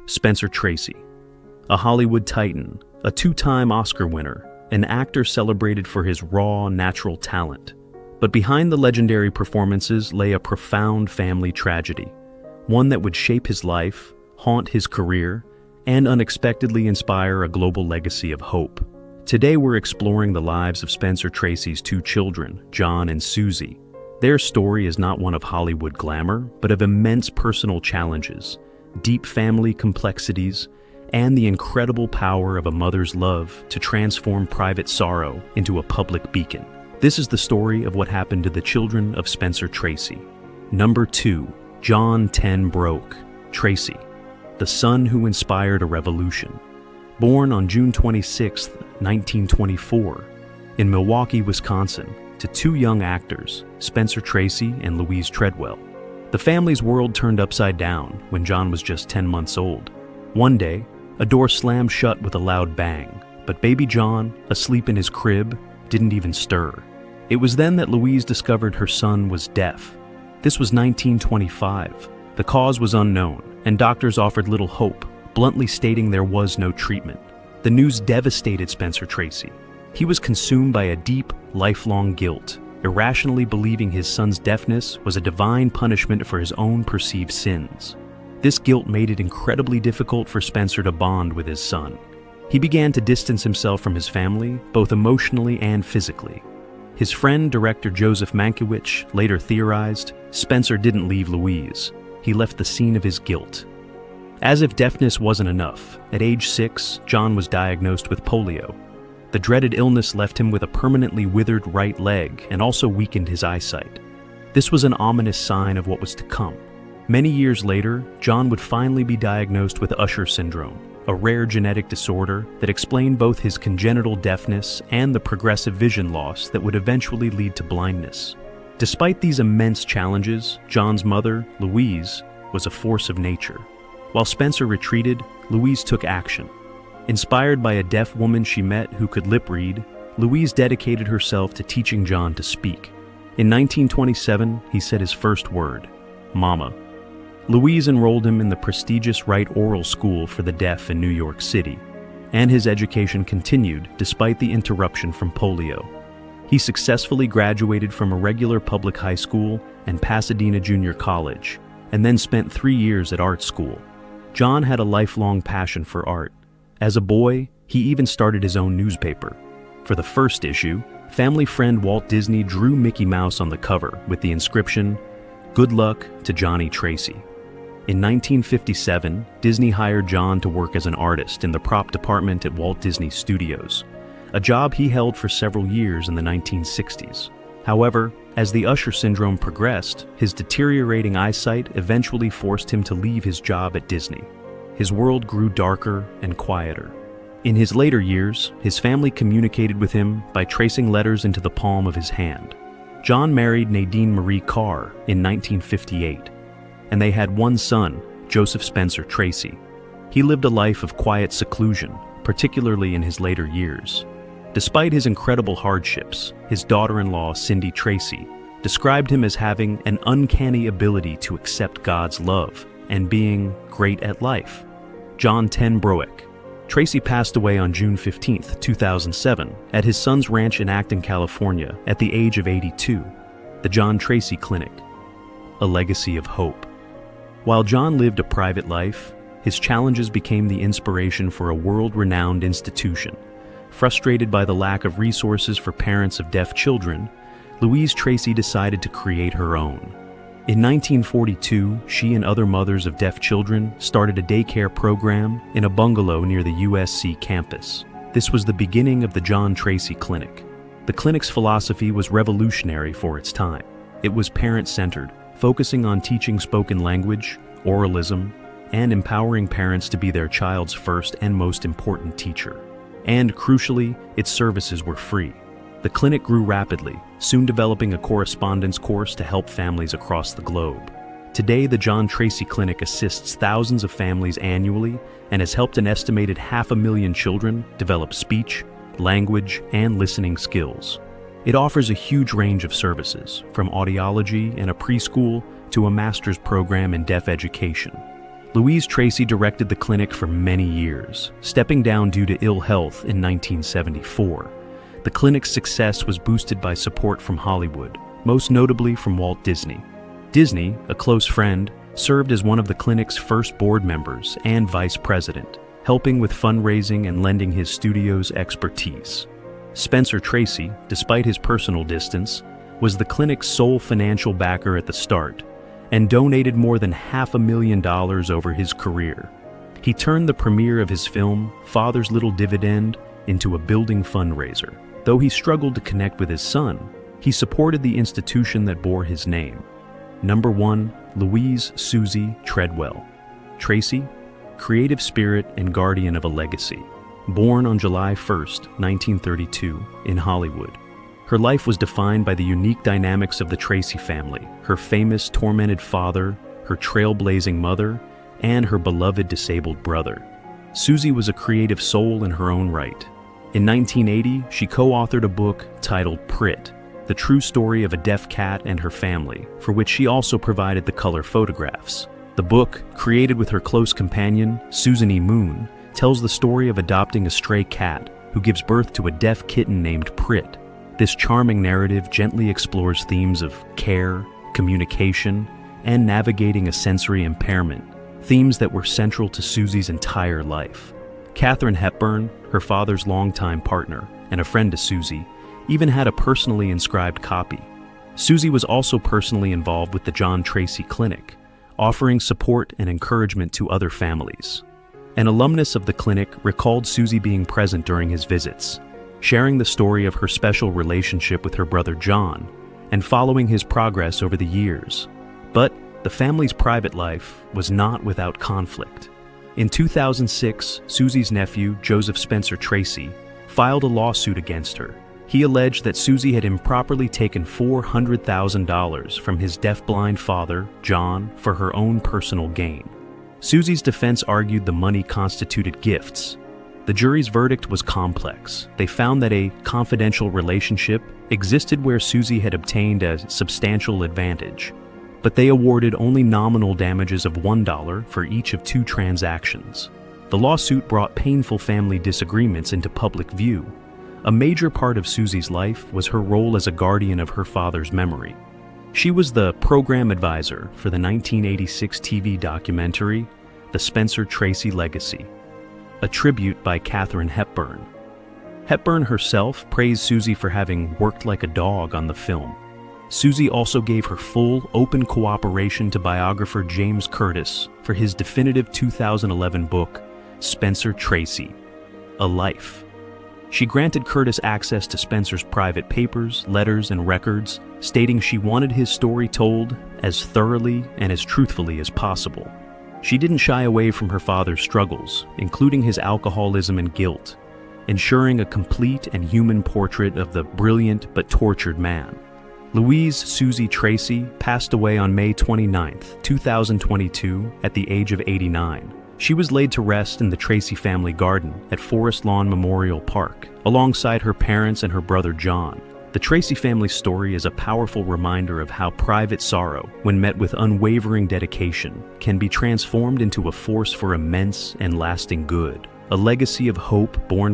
Spencer Tracy, a Hollywood titan, a two-time Oscar winner, an actor celebrated for his raw, natural talent. But behind the legendary performances lay a profound family tragedy, one that would shape his life, haunt his career, and unexpectedly inspire a global legacy of hope. Today we're exploring the lives of Spencer Tracy's two children, John and Susie. Their story is not one of Hollywood glamour, but of immense personal challenges, deep family complexities, and the incredible power of a mother's love to transform private sorrow into a public beacon. This is the story of what happened to the children of Spencer Tracy. Number 2, John 10 Broke, Tracy, the son who inspired a revolution. Born on June 26, 1924, in Milwaukee, Wisconsin, to two young actors, Spencer Tracy and Louise Treadwell. The family's world turned upside down when John was just 10 months old. One day, a door slammed shut with a loud bang, but baby John, asleep in his crib, didn't even stir. It was then that Louise discovered her son was deaf. This was 1925. The cause was unknown, and doctors offered little hope, bluntly stating there was no treatment. The news devastated Spencer Tracy. He was consumed by a deep, lifelong guilt, irrationally believing his son's deafness was a divine punishment for his own perceived sins. This guilt made it incredibly difficult for Spencer to bond with his son. He began to distance himself from his family, both emotionally and physically. His friend, director Joseph Mankiewicz, later theorized, Spencer didn't leave Louise. He left the scene of his guilt. As if deafness wasn't enough, at age 6, John was diagnosed with polio. The dreaded illness left him with a permanently withered right leg and also weakened his eyesight. This was an ominous sign of what was to come. Many years later, John would finally be diagnosed with Usher syndrome, a rare genetic disorder that explained both his congenital deafness and the progressive vision loss that would eventually lead to blindness. Despite these immense challenges, John's mother, Louise, was a force of nature. While Spencer retreated, Louise took action. Inspired by a deaf woman she met who could lip read, Louise dedicated herself to teaching John to speak. In 1927, he said his first word, "Mama." Louise enrolled him in the prestigious Wright Oral School for the Deaf in New York City, and his education continued despite the interruption from polio. He successfully graduated from a regular public high school and Pasadena Junior College, and then spent 3 years at art school. John had a lifelong passion for art. As a boy, he even started his own newspaper. For the first issue, family friend Walt Disney drew Mickey Mouse on the cover with the inscription, "Good luck to Johnny Tracy." In 1957, Disney hired John to work as an artist in the prop department at Walt Disney Studios, a job he held for several years in the 1960s. However, as the Usher syndrome progressed, his deteriorating eyesight eventually forced him to leave his job at Disney. His world grew darker and quieter. In his later years, his family communicated with him by tracing letters into the palm of his hand. John married Nadine Marie Carr in 1958, and they had one son, Joseph Spencer Tracy. He lived a life of quiet seclusion, particularly in his later years. Despite his incredible hardships, his daughter-in-law, Cindy Tracy, described him as having an uncanny ability to accept God's love and being great at life. John 10 Broek. Tracy passed away on June 15, 2007, at his son's ranch in Acton, California, at the age of 82. The John Tracy Clinic. A legacy of hope. While John lived a private life, his challenges became the inspiration for a world-renowned institution. Frustrated by the lack of resources for parents of deaf children, Louise Tracy decided to create her own. In 1942, she and other mothers of deaf children started a daycare program in a bungalow near the USC campus. This was the beginning of the John Tracy Clinic. The clinic's philosophy was revolutionary for its time. It was parent-centered, focusing on teaching spoken language, oralism, and empowering parents to be their child's first and most important teacher. And crucially, its services were free. The clinic grew rapidly, soon developing a correspondence course to help families across the globe. Today, the John Tracy Clinic assists thousands of families annually and has helped an estimated 500,000 children develop speech, language, and listening skills. It offers a huge range of services, from audiology in a preschool to a master's program in deaf education. Louise Tracy directed the clinic for many years, stepping down due to ill health in 1974. The clinic's success was boosted by support from Hollywood, most notably from Walt Disney. Disney, a close friend, served as one of the clinic's first board members and vice president, helping with fundraising and lending his studio's expertise. Spencer Tracy, despite his personal distance, was the clinic's sole financial backer at the start and donated more than $500,000 over his career. He turned the premiere of his film, Father's Little Dividend, into a building fundraiser. Though he struggled to connect with his son, he supported the institution that bore his name. Number 1, Louise Susie Treadwell. Tracy, creative spirit and guardian of a legacy. Born on July 1st, 1932, in Hollywood. Her life was defined by the unique dynamics of the Tracy family, her famous tormented father, her trailblazing mother, and her beloved disabled brother. Susie was a creative soul in her own right. In 1980, she co-authored a book titled Prit, the true story of a deaf cat and her family, for which she also provided the color photographs. The book, created with her close companion, Susan E. Moon, tells the story of adopting a stray cat who gives birth to a deaf kitten named Prit. This charming narrative gently explores themes of care, communication, and navigating a sensory impairment, themes that were central to Susie's entire life. Katharine Hepburn, her father's longtime partner and a friend to Susie, even had a personally inscribed copy. Susie was also personally involved with the John Tracy Clinic, offering support and encouragement to other families. An alumnus of the clinic recalled Susie being present during his visits, sharing the story of her special relationship with her brother John, and following his progress over the years. But the family's private life was not without conflict. In 2006, Susie's nephew, Joseph Spencer Tracy, filed a lawsuit against her. He alleged that Susie had improperly taken $400,000 from his deafblind father, John, for her own personal gain. Susie's defense argued the money constituted gifts. The jury's verdict was complex. They found that a confidential relationship existed where Susie had obtained a substantial advantage, but they awarded only nominal damages of $1 for each of 2 transactions. The lawsuit brought painful family disagreements into public view. A major part of Susie's life was her role as a guardian of her father's memory. She was the program advisor for the 1986 TV documentary, The Spencer Tracy Legacy, a tribute by Katharine Hepburn. Hepburn herself praised Susie for having worked like a dog on the film. Susie also gave her full, open cooperation to biographer James Curtis for his definitive 2011 book, Spencer Tracy, A Life. She granted Curtis access to Spencer's private papers, letters, and records, stating she wanted his story told as thoroughly and as truthfully as possible. She didn't shy away from her father's struggles, including his alcoholism and guilt, ensuring a complete and human portrait of the brilliant but tortured man. Louise Susie Tracy passed away on May 29, 2022, at the age of 89. She was laid to rest in the Tracy family garden at Forest Lawn Memorial Park, alongside her parents and her brother John. The Tracy family story is a powerful reminder of how private sorrow, when met with unwavering dedication, can be transformed into a force for immense and lasting good, a legacy of hope born